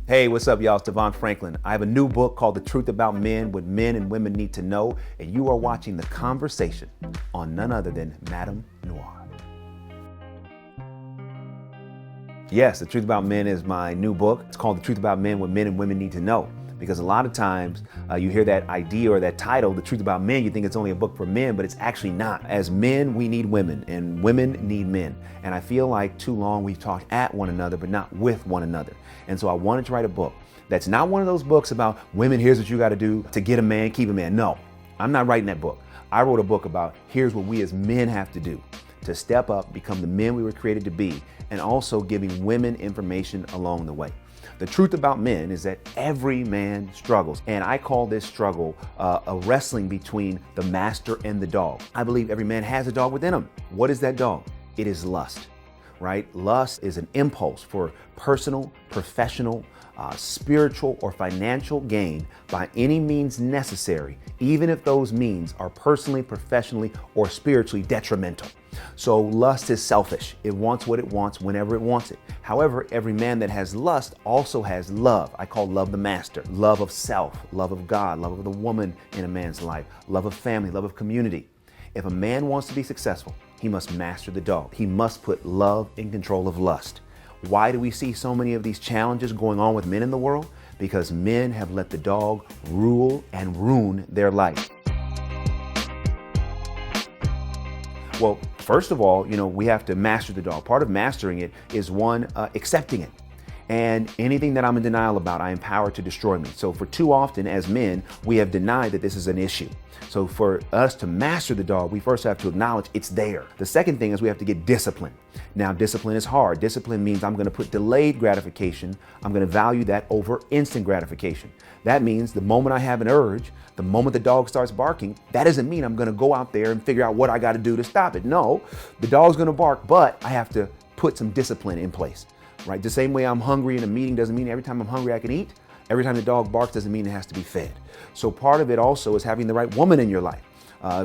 Hey, what's up, y'all? It's DeVon Franklin. I have a new book called The Truth About Men, What Men and Women Need to Know, and you are watching The Conversation on none other than Madame Noir. Yes, The Truth About Men is my new book. It's called The Truth About Men, What Men and Women Need to Know. Because a lot of times you hear that idea or that title, The Truth About Men, you think it's only a book for men, but it's actually not. As men, we need women, and women need men. And I feel like too long we've talked at one another, but not with one another. And so I wanted to write a book that's not one of those books about women, here's what you got to do to get a man, keep a man. No, I'm not writing that book. I wrote a book about here's what we as men have to do to step up, become the men we were created to be, and also giving women information along the way. The truth about men is that every man struggles, and I call this struggle a wrestling between the master and the dog. I believe every man has a dog within him. What is that dog? It is lust, right? Lust is an impulse for personal, professional, spiritual, or financial gain by any means necessary, even if those means are personally, professionally, or spiritually detrimental. So lust is selfish. It wants what it wants whenever it wants it. However, every man that has lust also has love. I call love the master. Love of self, love of God, love of the woman in a man's life, love of family, love of community. If a man wants to be successful, he must master the dog. He must put love in control of lust. Why do we see so many of these challenges going on with men in the world? Because men have let the dog rule and ruin their life. Well, first of all, we have to master the dog. Part of mastering it is accepting it. And anything that I'm in denial about, I empower to destroy me. So for too often as men, we have denied that this is an issue. So for us to master the dog, we first have to acknowledge it's there. The second thing is we have to get discipline. Now, discipline is hard. Discipline means I'm going to put delayed gratification. I'm going to value that over instant gratification. That means the moment I have an urge, the moment the dog starts barking, that doesn't mean I'm going to go out there and figure out what I got to do to stop it. No, the dog's going to bark, but I have to put some discipline in place. Right? The same way I'm hungry in a meeting doesn't mean every time I'm hungry I can eat. Every time the dog barks doesn't mean it has to be fed. So part of it also is having the right woman in your life.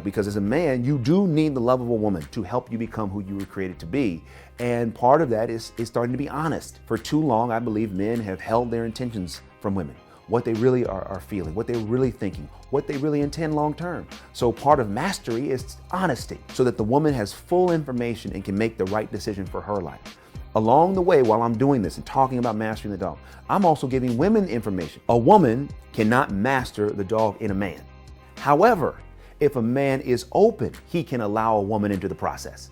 Because as a man, you do need the love of a woman to help you become who you were created to be. And part of that is starting to be honest. For too long, I believe men have held their intentions from women. What they really are feeling, what they're really thinking, what they really intend long term. So part of mastery is honesty, so that the woman has full information and can make the right decision for her life. Along the way, while I'm doing this and talking about mastering the dog, I'm also giving women information. A woman cannot master the dog in a man. However, if a man is open, he can allow a woman into the process.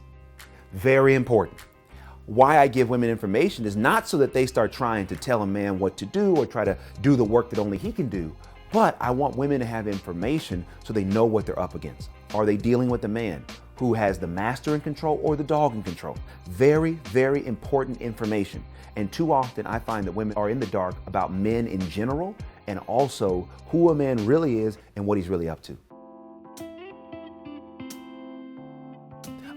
Very important. Why I give women information is not so that they start trying to tell a man what to do or try to do the work that only he can do, but I want women to have information so they know what they're up against. Are they dealing with a man who has the master in control or the dog in control? Very, very important information. And too often I find that women are in the dark about men in general and also who a man really is and what he's really up to.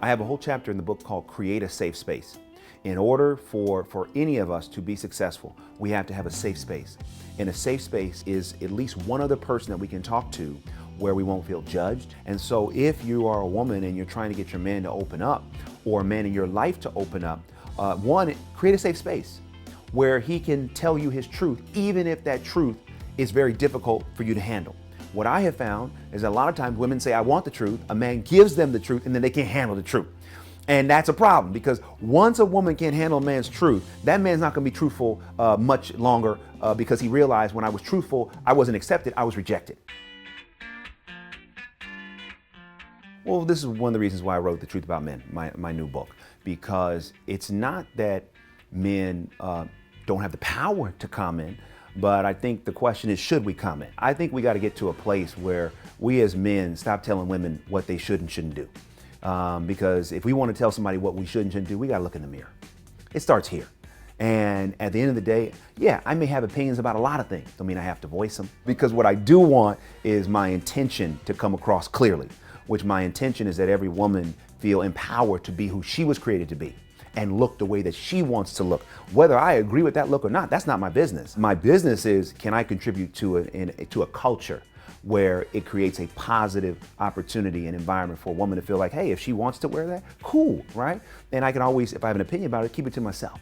I have a whole chapter in the book called Create a Safe Space. In order for any of us to be successful, we have to have a safe space. And a safe space is at least one other person that we can talk to where we won't feel judged. And so if you are a woman and you're trying to get your man to open up, or a man in your life to open up, create a safe space where he can tell you his truth, even if that truth is very difficult for you to handle. What I have found is that a lot of times women say, I want the truth, a man gives them the truth, and then they can't handle the truth. And that's a problem, because once a woman can't handle a man's truth, that man's not going to be truthful much longer because he realized when I was truthful, I wasn't accepted, I was rejected. Well, this is one of the reasons why I wrote The Truth About Men, my new book, because it's not that men don't have the power to comment, but I think the question is, should we comment? I think we got to get to a place where we as men stop telling women what they should and shouldn't do. Because if we want to tell somebody what we should and shouldn't do, we got to look in the mirror. It starts here. And at the end of the day, yeah, I may have opinions about a lot of things. Don't mean I have to voice them. Because what I do want is my intention to come across clearly, which my intention is that every woman feel empowered to be who she was created to be and look the way that she wants to look. Whether I agree with that look or not, that's not my business. My business is, can I contribute to a culture where it creates a positive opportunity and environment for a woman to feel like, hey, if she wants to wear that, cool, right? And I can always, if I have an opinion about it, keep it to myself.